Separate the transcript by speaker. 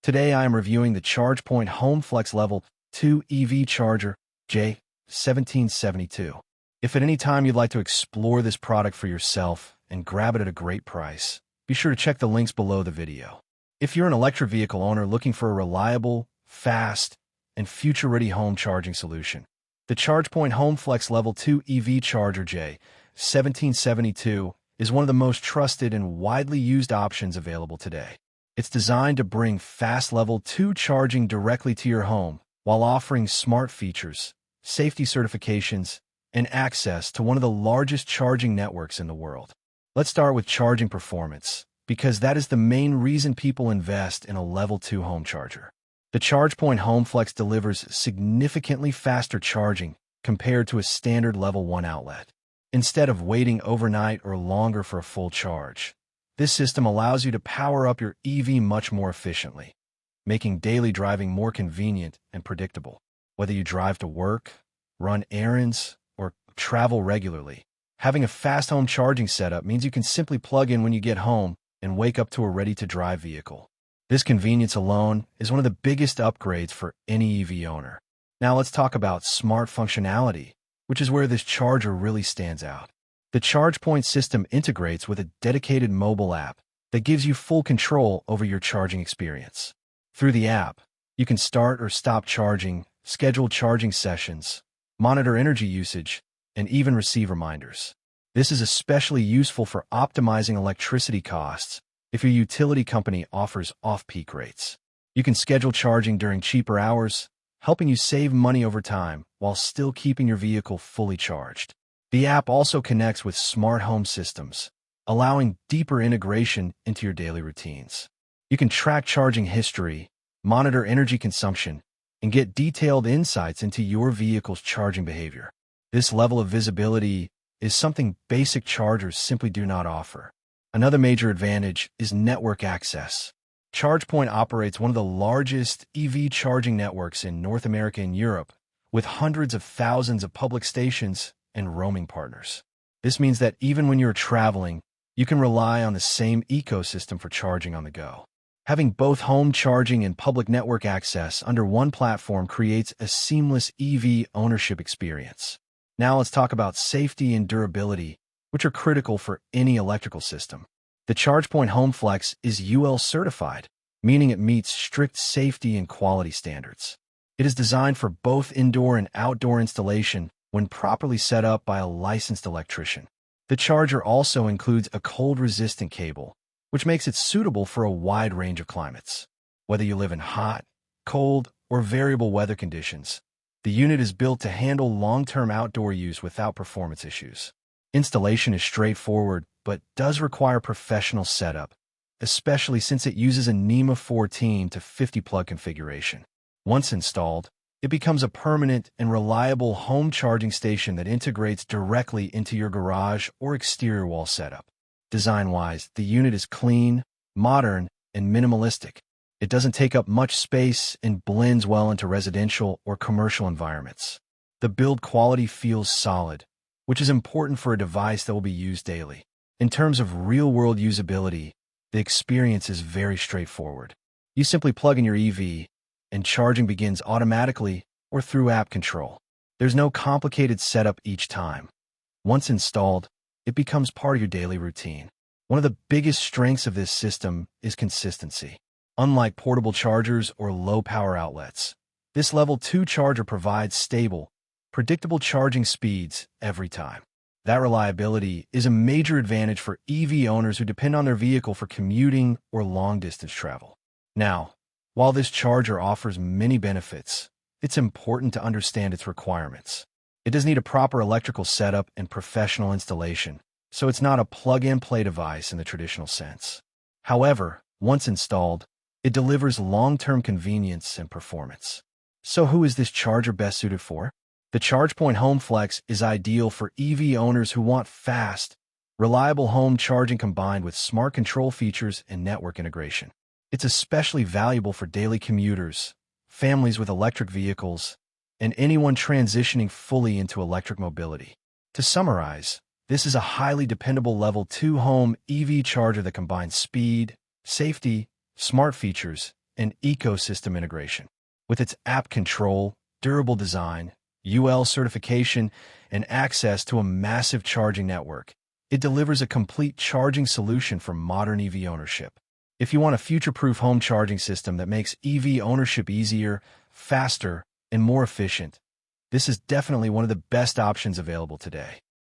Speaker 1: Today I am reviewing the ChargePoint HomeFlex Level 2 EV Charger J1772. If at any time you'd like to explore this product for yourself and grab it at a great price, be sure to check the links below the video. If you're an electric vehicle owner looking for a reliable, fast, and future-ready home charging solution, the ChargePoint HomeFlex Level 2 EV Charger J1772 is one of the most trusted and widely used options available today. It's designed to bring fast Level 2 charging directly to your home while offering smart features, safety certifications, and access to one of the largest charging networks in the world. Let's start with charging performance, because that is the main reason people invest in a Level 2 home charger. The ChargePoint HomeFlex delivers significantly faster charging compared to a standard Level 1 outlet. Instead of waiting overnight or longer for a full charge, this system allows you to power up your EV much more efficiently, making daily driving more convenient and predictable. Whether you drive to work, run errands, or travel regularly, having a fast home charging setup means you can simply plug in when you get home and wake up to a ready-to-drive vehicle. This convenience alone is one of the biggest upgrades for any EV owner. Now let's talk about smart functionality, which is where this charger really stands out. The ChargePoint system integrates with a dedicated mobile app that gives you full control over your charging experience. Through the app, you can start or stop charging, schedule charging sessions, monitor energy usage, and even receive reminders. This is especially useful for optimizing electricity costs if your utility company offers off-peak rates. You can schedule charging during cheaper hours, helping you save money over time while still keeping your vehicle fully charged. The app also connects with smart home systems, allowing deeper integration into your daily routines. You can track charging history, monitor energy consumption, and get detailed insights into your vehicle's charging behavior. This level of visibility is something basic chargers simply do not offer. Another major advantage is network access. ChargePoint operates one of the largest EV charging networks in North America and Europe, with hundreds of thousands of public stations and roaming partners. This means that even when you're traveling, you can rely on the same ecosystem for charging on the go. Having both home charging and public network access under one platform creates a seamless EV ownership experience. Now let's talk about safety and durability, which are critical for any electrical system. The ChargePoint HomeFlex is UL certified, meaning it meets strict safety and quality standards. It is designed for both indoor and outdoor installation when properly set up by a licensed electrician. The charger also includes a cold-resistant cable, which makes it suitable for a wide range of climates. Whether you live in hot, cold, or variable weather conditions, the unit is built to handle long-term outdoor use without performance issues. Installation is straightforward, but does require professional setup, especially since it uses a NEMA 14 to 50 plug configuration. Once installed, it becomes a permanent and reliable home charging station that integrates directly into your garage or exterior wall setup. Design-wise, the unit is clean, modern, and minimalistic. It doesn't take up much space and blends well into residential or commercial environments. The build quality feels solid, which is important for a device that will be used daily. In terms of real-world usability, the experience is very straightforward. You simply plug in your EV, and charging begins automatically or through app control. There's no complicated setup each time. Once installed, it becomes part of your daily routine. One of the biggest strengths of this system is consistency. Unlike portable chargers or low-power outlets, this Level 2 charger provides stable, predictable charging speeds every time. That reliability is a major advantage for EV owners who depend on their vehicle for commuting or long-distance travel. Now, while this charger offers many benefits, it's important to understand its requirements. It does need a proper electrical setup and professional installation, so it's not a plug-and-play device in the traditional sense. However, once installed, it delivers long-term convenience and performance. So who is this charger best suited for? The ChargePoint HomeFlex is ideal for EV owners who want fast, reliable home charging combined with smart control features and network integration. It's especially valuable for daily commuters, families with electric vehicles, and anyone transitioning fully into electric mobility. To summarize, this is a highly dependable Level 2 home EV charger that combines speed, safety, smart features, and ecosystem integration. With its app control, durable design, UL certification, and access to a massive charging network, it delivers a complete charging solution for modern EV ownership. If you want a future-proof home charging system that makes EV ownership easier, faster, and more efficient, this is definitely one of the best options available today.